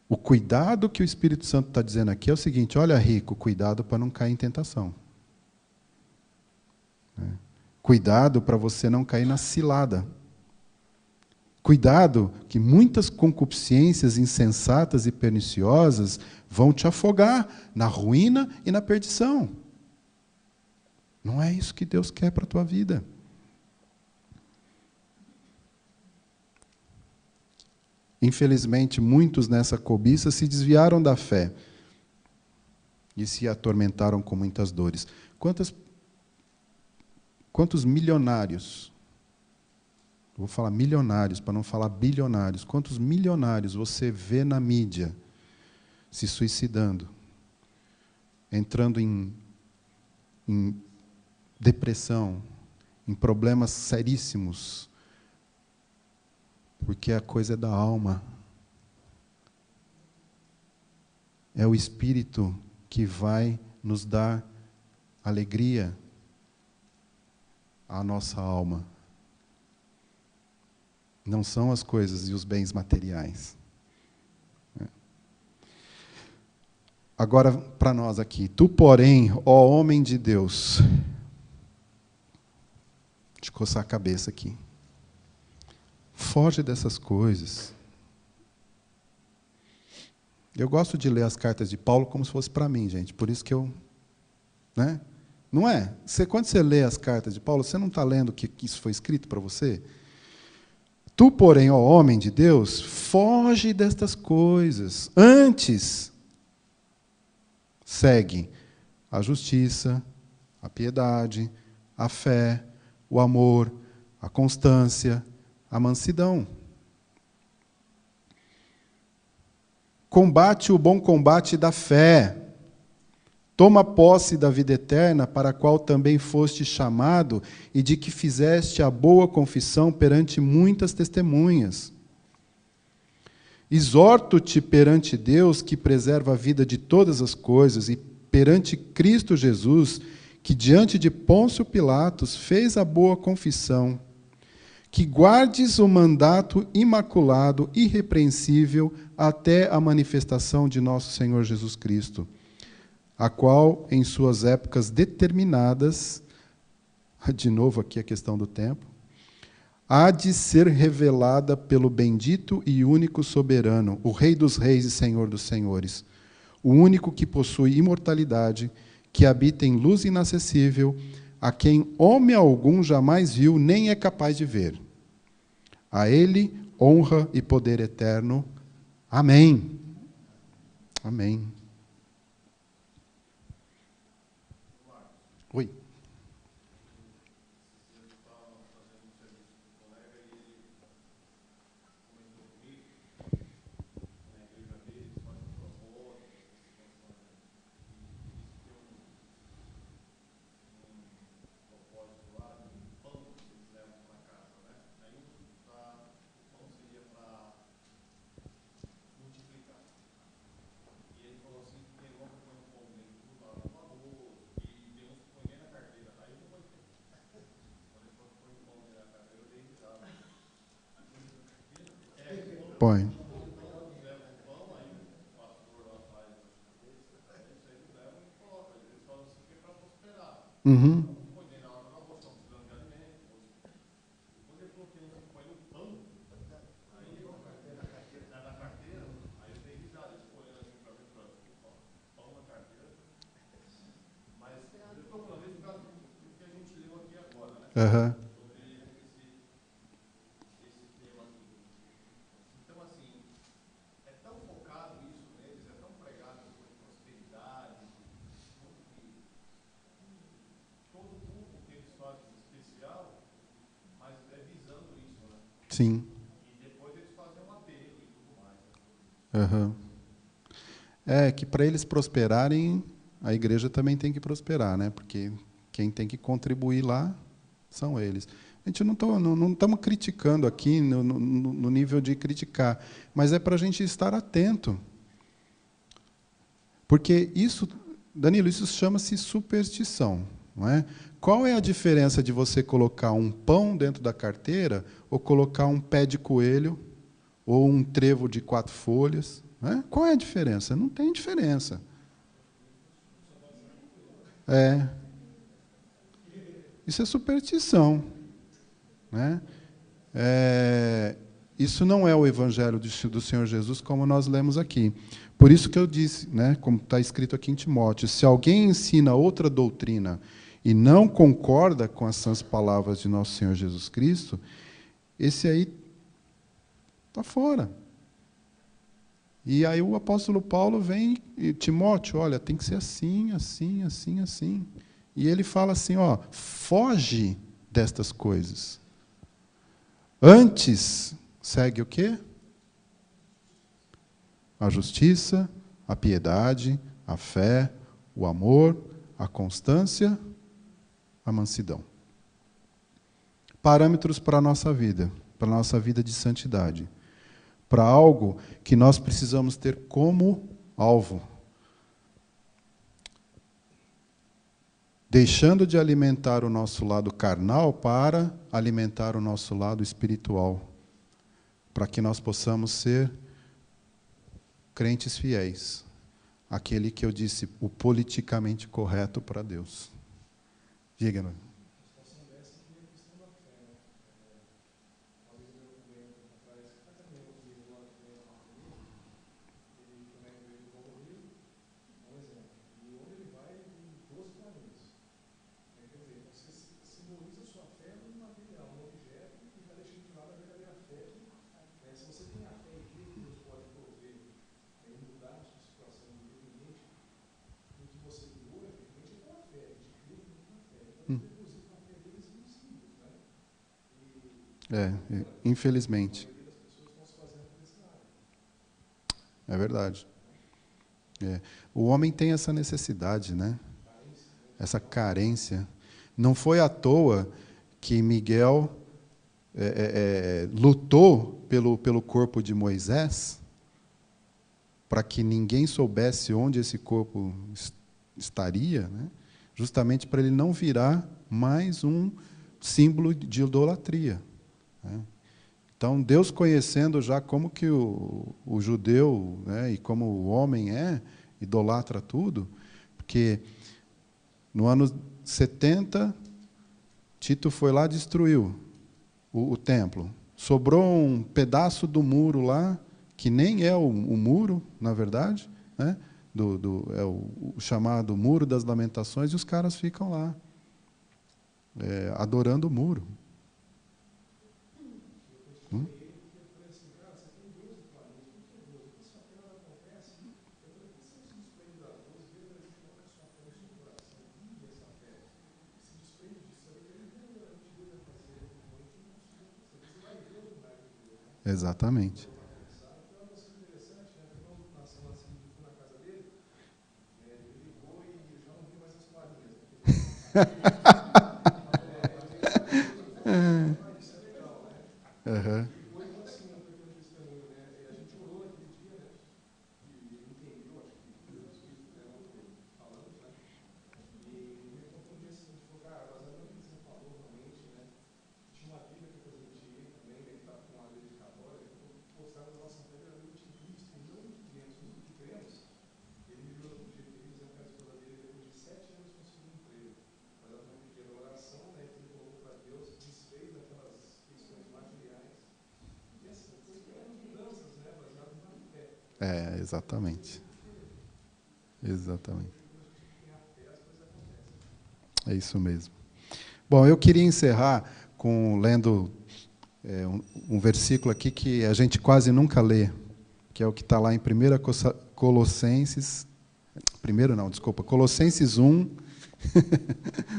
O cuidado que o Espírito Santo está dizendo aqui é o seguinte: olha, rico, cuidado para não cair em tentação. Cuidado para você não cair na cilada. Cuidado que muitas concupiscências insensatas e perniciosas vão te afogar na ruína e na perdição. Não é isso que Deus quer para a tua vida. Infelizmente, muitos nessa cobiça se desviaram da fé e se atormentaram com muitas dores. Quantos milionários, vou falar milionários para não falar bilionários, quantos milionários você vê na mídia se suicidando, entrando em depressão, em problemas seríssimos, porque a coisa é da alma. É o Espírito que vai nos dar alegria à nossa alma. Não são as coisas e os bens materiais. Agora, para nós aqui. Tu, porém, ó homem de Deus. Deixa eu coçar a cabeça aqui. Foge dessas coisas. Eu gosto de ler as cartas de Paulo como se fosse para mim, gente. Por isso que eu... Não é? Quando você lê as cartas de Paulo, você não está lendo que isso foi escrito para você? Tu, porém, ó homem de Deus, foge destas coisas. Antes, segue a justiça, a piedade, a fé, o amor, a constância, a mansidão. Combate o bom combate da fé. Toma posse da vida eterna, para a qual também foste chamado, e de que fizeste a boa confissão perante muitas testemunhas. Exorto-te perante Deus, que preserva a vida de todas as coisas, e perante Cristo Jesus, que diante de Pôncio Pilatos fez a boa confissão, que guardes o mandato imaculado, irrepreensível, até a manifestação de nosso Senhor Jesus Cristo, a qual, em suas épocas determinadas, de novo aqui a questão do tempo, há de ser revelada pelo bendito e único soberano, o Rei dos reis e Senhor dos senhores, o único que possui imortalidade, que habita em luz inacessível, a quem homem algum jamais viu, nem é capaz de ver. A ele honra e poder eterno. Amém. Amém. Oi. Põe. Uhum. Uhum. Sim. Uhum. É que para eles prosperarem, a igreja também tem que prosperar, né? Porque quem tem que contribuir lá são eles. A gente não estamos criticando aqui no nível de criticar, mas é para a gente estar atento. Porque isso, Danilo, isso chama-se superstição, não é? Qual é a diferença de você colocar um pão dentro da carteira ou colocar um pé de coelho ou um trevo de 4 folhas? Não é? Qual é a diferença? Não tem diferença. É. Isso é superstição, né? Isso não é o Evangelho do Senhor Jesus, como nós lemos aqui. Por isso que eu disse, né, como está escrito aqui em Timóteo, se alguém ensina outra doutrina e não concorda com as sãs palavras de nosso Senhor Jesus Cristo, esse aí está fora. E aí o apóstolo Paulo vem e Timóteo, olha, tem que ser assim, assim, assim, assim. E ele fala assim, ó, foge destas coisas. Antes, segue o quê? A justiça, a piedade, a fé, o amor, a constância, a mansidão. Parâmetros para a nossa vida de santidade. Para algo que nós precisamos ter como alvo. Deixando de alimentar o nosso lado carnal para alimentar o nosso lado espiritual. Para que nós possamos ser crentes fiéis. Aquele que eu disse, o politicamente correto para Deus. Diga-me. Infelizmente. É verdade. O homem tem essa necessidade, né? Essa carência. Não foi à toa que Miguel lutou pelo corpo de Moisés, para que ninguém soubesse onde esse corpo estaria, né? Justamente para ele não virar mais um símbolo de idolatria, né? Então, Deus, conhecendo já como que o judeu, né, e como o homem idolatra tudo, porque no ano 70, Tito foi lá e destruiu o templo. Sobrou um pedaço do muro lá, que nem é o muro, na verdade, né, é o chamado Muro das Lamentações, e os caras ficam lá, adorando o muro. Exatamente. Uhum. Exatamente. Exatamente. É isso mesmo. Bom, eu queria encerrar lendo um versículo aqui que a gente quase nunca lê, que é o que está lá em 1 Colossenses. Colossenses 1.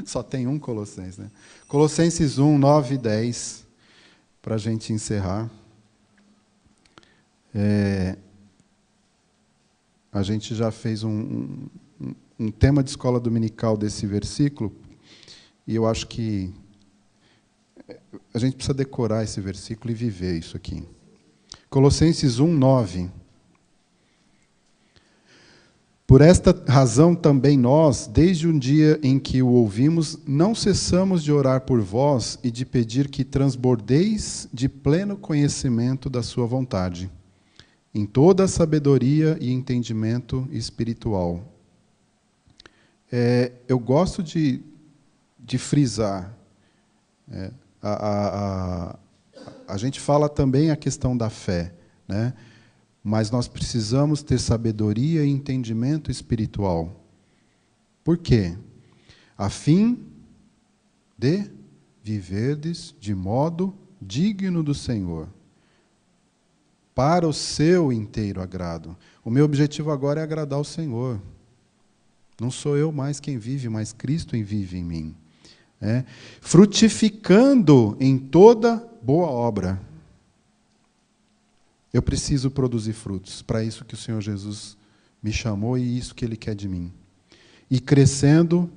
Só tem um Colossenses, né? Colossenses 1, 9 e 10, para a gente encerrar. A gente já fez um tema de escola dominical desse versículo, e eu acho que a gente precisa decorar esse versículo e viver isso aqui. Colossenses 1, 9. Por esta razão também nós, desde um dia em que o ouvimos, não cessamos de orar por vós e de pedir que transbordeis de pleno conhecimento da sua vontade, em toda a sabedoria e entendimento espiritual. Eu gosto de frisar. A gente fala também a questão da fé, né? Mas nós precisamos ter sabedoria e entendimento espiritual. Por quê? A fim de viverdes de modo digno do Senhor, para o seu inteiro agrado. O meu objetivo agora é agradar o Senhor. Não sou eu mais quem vive, mas Cristo vive em mim. Frutificando em toda boa obra. Eu preciso produzir frutos, para isso que o Senhor Jesus me chamou e isso que Ele quer de mim. E crescendo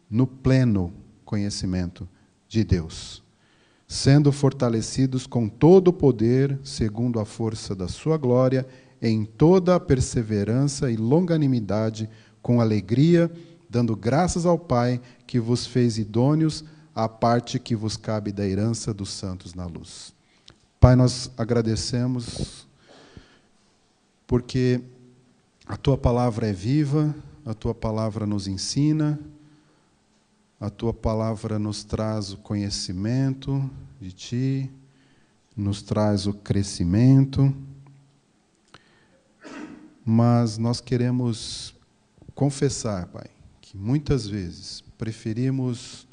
no pleno conhecimento de Deus, sendo fortalecidos com todo o poder, segundo a força da sua glória, em toda a perseverança e longanimidade, com alegria, dando graças ao Pai, que vos fez idôneos à parte que vos cabe da herança dos santos na luz. Pai, nós agradecemos, porque a Tua palavra é viva, a Tua palavra nos ensina, a Tua palavra nos traz o conhecimento de Ti, nos traz o crescimento, mas nós queremos confessar, Pai, que muitas vezes preferimos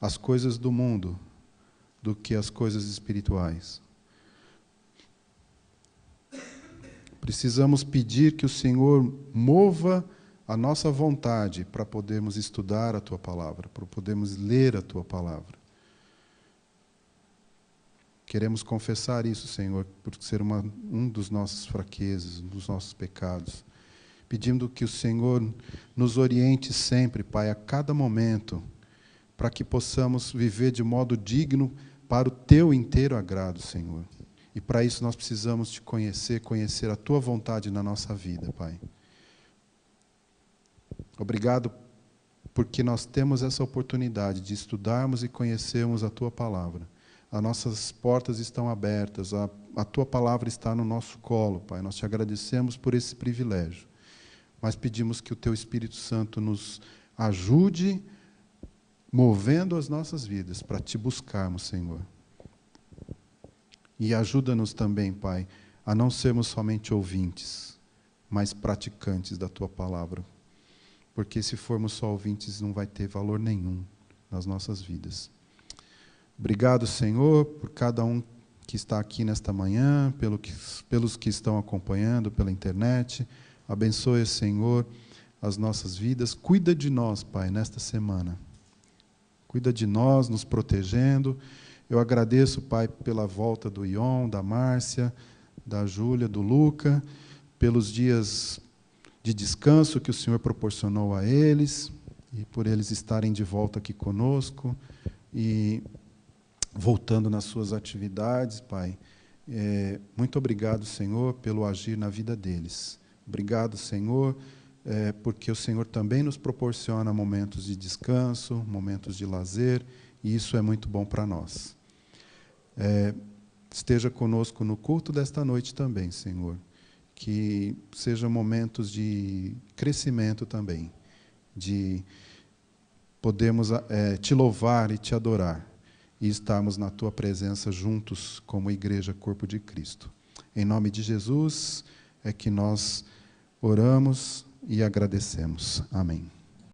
as coisas do mundo do que as coisas espirituais. Precisamos pedir que o Senhor mova a nossa vontade para podermos estudar a Tua palavra, para podermos ler a Tua palavra. Queremos confessar isso, Senhor, por ser um dos nossos fraquezas, um dos nossos pecados. Pedindo que o Senhor nos oriente sempre, Pai, a cada momento, para que possamos viver de modo digno para o Teu inteiro agrado, Senhor. E para isso nós precisamos Te conhecer, conhecer a Tua vontade na nossa vida, Pai. Obrigado porque nós temos essa oportunidade de estudarmos e conhecermos a Tua palavra. As nossas portas estão abertas, a Tua palavra está no nosso colo, Pai. Nós Te agradecemos por esse privilégio. Mas pedimos que o Teu Espírito Santo nos ajude, movendo as nossas vidas para Te buscarmos, Senhor. E ajuda-nos também, Pai, a não sermos somente ouvintes, mas praticantes da Tua palavra. Porque se formos só ouvintes, não vai ter valor nenhum nas nossas vidas. Obrigado, Senhor, por cada um que está aqui nesta manhã, pelos que estão acompanhando pela internet. Abençoe, Senhor, as nossas vidas. Cuida de nós, Pai, nesta semana. Cuida de nós, nos protegendo. Eu agradeço, Pai, pela volta do Ion, da Márcia, da Júlia, do Luca, pelos dias de descanso que o Senhor proporcionou a eles, e por eles estarem de volta aqui conosco, e voltando nas suas atividades, Pai. Muito obrigado, Senhor, pelo agir na vida deles. Obrigado, Senhor, porque o Senhor também nos proporciona momentos de descanso, momentos de lazer, e isso é muito bom para nós. Esteja conosco no culto desta noite também, Senhor. Que sejam momentos de crescimento também, de podermos Te louvar e Te adorar, e estarmos na Tua presença juntos como Igreja Corpo de Cristo. Em nome de Jesus é que nós oramos e agradecemos. Amém.